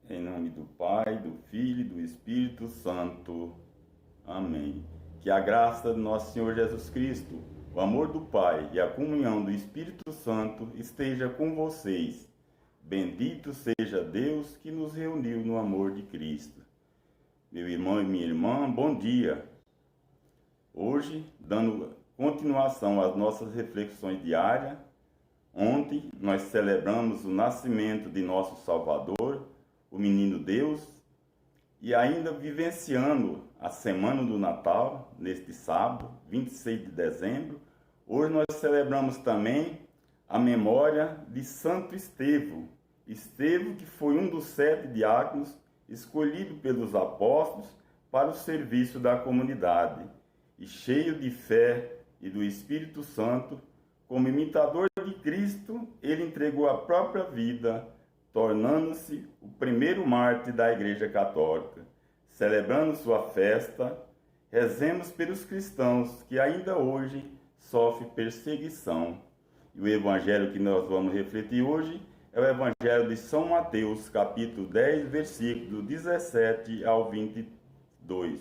Em nome do Pai, do Filho e do Espírito Santo. Amém. Que a graça do nosso Senhor Jesus Cristo, o amor do Pai e a comunhão do Espírito Santo esteja com vocês. Bendito seja Deus que nos reuniu no amor de Cristo. Meu irmão e minha irmã, bom dia. Hoje, dando continuação às nossas reflexões diárias, ontem nós celebramos o nascimento de nosso Salvador, o Menino Deus, e ainda vivenciando a semana do Natal, neste sábado, 26 de dezembro, hoje nós celebramos também a memória de Santo Estevão. Estevão, que foi um dos 7 diáconos escolhido pelos apóstolos para o serviço da comunidade, e cheio de fé e do Espírito Santo, como imitador de Cristo, ele entregou a própria vida, tornando-se o primeiro mártir da Igreja Católica. Celebrando sua festa, rezemos pelos cristãos que ainda hoje sofrem perseguição. E o evangelho que nós vamos refletir hoje é o evangelho de São Mateus, capítulo 10, versículo 17 ao 22.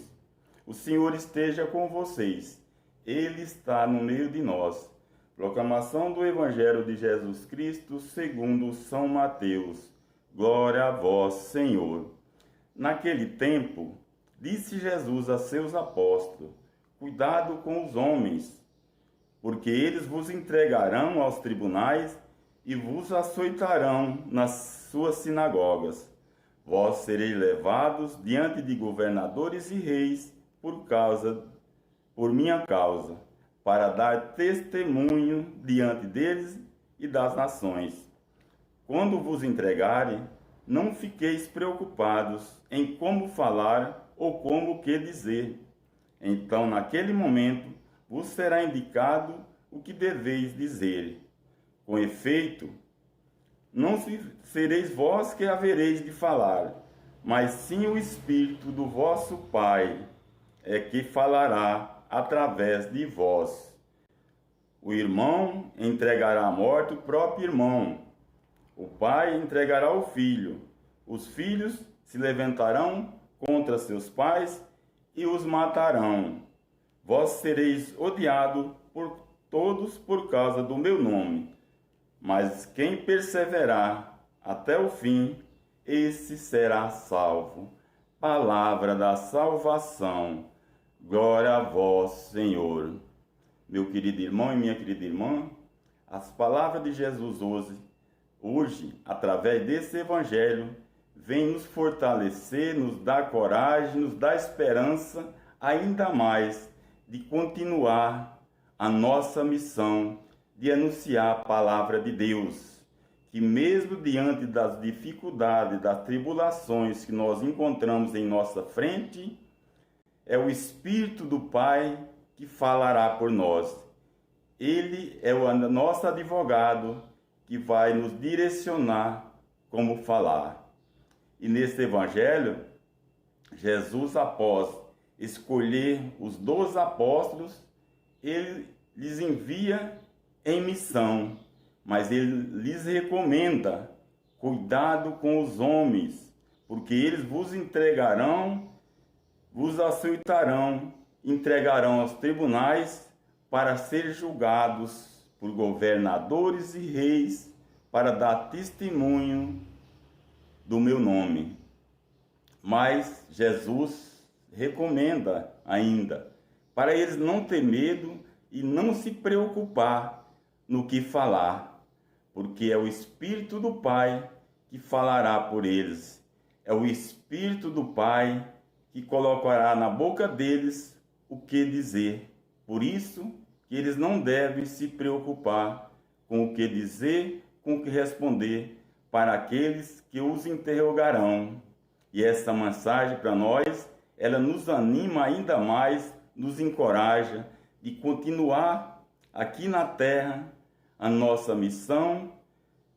O Senhor esteja com vocês. Ele está no meio de nós. Proclamação do Evangelho de Jesus Cristo segundo São Mateus. Glória a vós, Senhor. Naquele tempo, disse Jesus a seus apóstolos: cuidado com os homens, porque eles vos entregarão aos tribunais e vos açoitarão nas suas sinagogas. Vós sereis levados diante de governadores e reis por minha causa, para dar testemunho diante deles e das nações. Quando vos entregarem, não fiqueis preocupados em como falar ou como o que dizer. Então, naquele momento, vos será indicado o que deveis dizer. Com efeito, não sereis vós que havereis de falar, mas sim o Espírito do vosso Pai é que falará através de vós. O irmão entregará à morte o próprio irmão. O pai entregará o filho. Os filhos se levantarão contra seus pais e os matarão. Vós sereis odiados por todos por causa do meu nome. Mas quem perseverar até o fim, esse será salvo. Palavra da salvação. Glória a vós, Senhor. Meu querido irmão e minha querida irmã, as palavras de Jesus hoje, através desse evangelho, vêm nos fortalecer, nos dar coragem, nos dar esperança ainda mais de continuar a nossa missão de anunciar a palavra de Deus, que mesmo diante das dificuldades, das tribulações que nós encontramos em nossa frente, é o Espírito do Pai que falará por nós. Ele é o nosso advogado que vai nos direcionar como falar. E neste evangelho, Jesus, após escolher os 12 apóstolos, ele lhes envia em missão, mas ele lhes recomenda: cuidado com os homens, porque eles vos entregarão, vos açoitarão, entregarão aos tribunais para ser julgados por governadores e reis, para dar testemunho do meu nome. Mas Jesus recomenda ainda para eles não ter medo e não se preocupar no que falar, porque é o Espírito do Pai que falará por eles. É o Espírito do Pai que colocará na boca deles o que dizer. Por isso que eles não devem se preocupar com o que dizer, com o que responder para aqueles que os interrogarão. E essa mensagem para nós, ela nos anima ainda mais, nos encoraja de continuar aqui na terra a nossa missão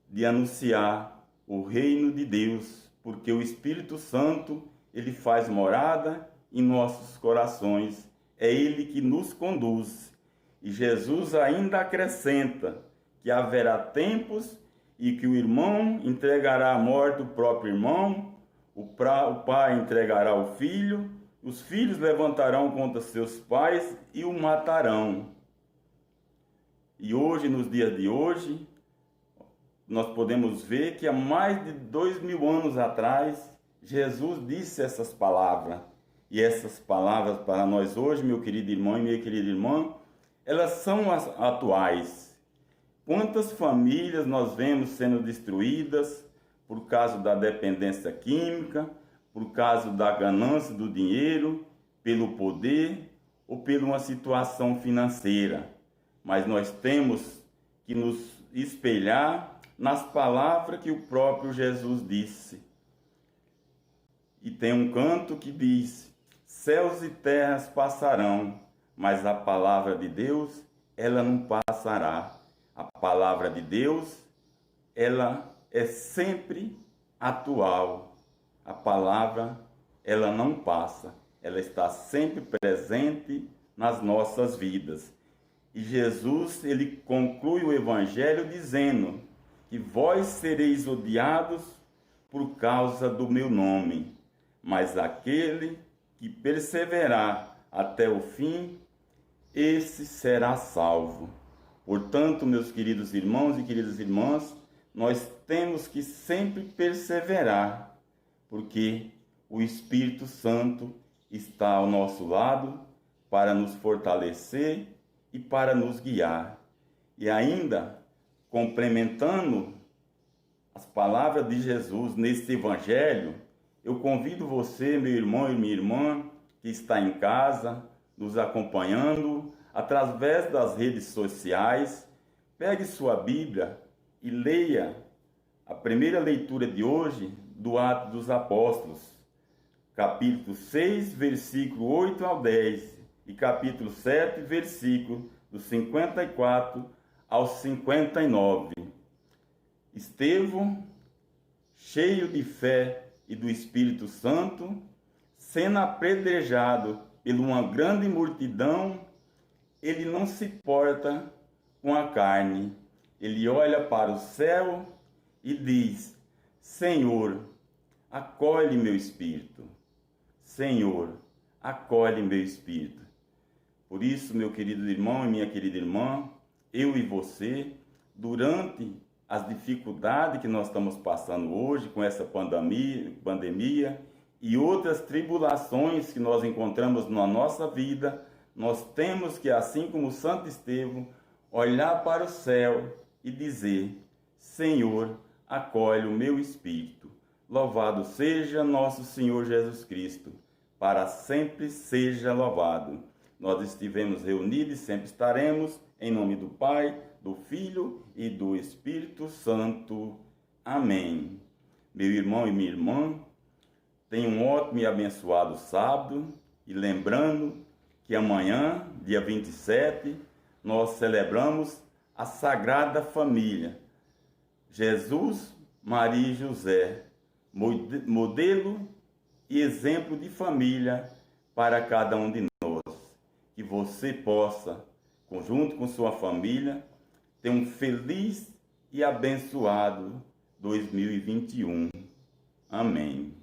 de anunciar o reino de Deus, porque o Espírito Santo, ele faz morada em nossos corações, é ele que nos conduz. E Jesus ainda acrescenta que haverá tempos e que o irmão entregará à morte o próprio irmão, O pai entregará o filho, os filhos levantarão contra seus pais e o matarão. E hoje, nos dias de hoje, nós podemos ver que há mais de 2000 anos atrás, Jesus disse essas palavras. E essas palavras para nós hoje, meu querido irmão e minha querida irmã, elas são as atuais. Quantas famílias nós vemos sendo destruídas por causa da dependência química, por causa da ganância do dinheiro, pelo poder ou por uma situação financeira. Mas nós temos que nos espelhar nas palavras que o próprio Jesus disse. E tem um canto que diz: céus e terras passarão, mas a palavra de Deus, ela não passará. A palavra de Deus, ela é sempre atual. A palavra, ela não passa. Ela está sempre presente nas nossas vidas. E Jesus, ele conclui o evangelho dizendo que vós sereis odiados por causa do meu nome, mas aquele que perseverar até o fim, esse será salvo. Portanto, meus queridos irmãos e queridas irmãs, nós temos que sempre perseverar, porque o Espírito Santo está ao nosso lado para nos fortalecer e para nos guiar. E ainda, complementando as palavras de Jesus neste Evangelho, eu convido você, meu irmão e minha irmã, que está em casa, nos acompanhando, através das redes sociais, pegue sua Bíblia e leia a primeira leitura de hoje do Atos dos Apóstolos, capítulo 6, versículo 8 ao 10, e capítulo 7, versículo do 54 ao 59. Estevão, cheio de fé e do Espírito Santo, sendo apedrejado por uma grande multidão, ele não se porta com a carne. Ele olha para o céu e diz: Senhor, acolhe meu espírito. Senhor, acolhe meu espírito. Por isso, meu querido irmão e minha querida irmã, eu e você, durante as dificuldades que nós estamos passando hoje com essa pandemia e outras tribulações que nós encontramos na nossa vida, nós temos que, assim como Santo Estevão, olhar para o céu e dizer: Senhor, acolhe o meu espírito. Louvado seja nosso Senhor Jesus Cristo, para sempre seja louvado. Nós estivemos reunidos e sempre estaremos, em nome do Pai, do Filho e do Espírito Santo. Amém. Meu irmão e minha irmã, tenha um ótimo e abençoado sábado, e lembrando que amanhã, dia 27, nós celebramos a Sagrada Família. Jesus, Maria e José, modelo e exemplo de família para cada um de nós. Que você possa, junto com sua família, ter um feliz e abençoado 2021. Amém.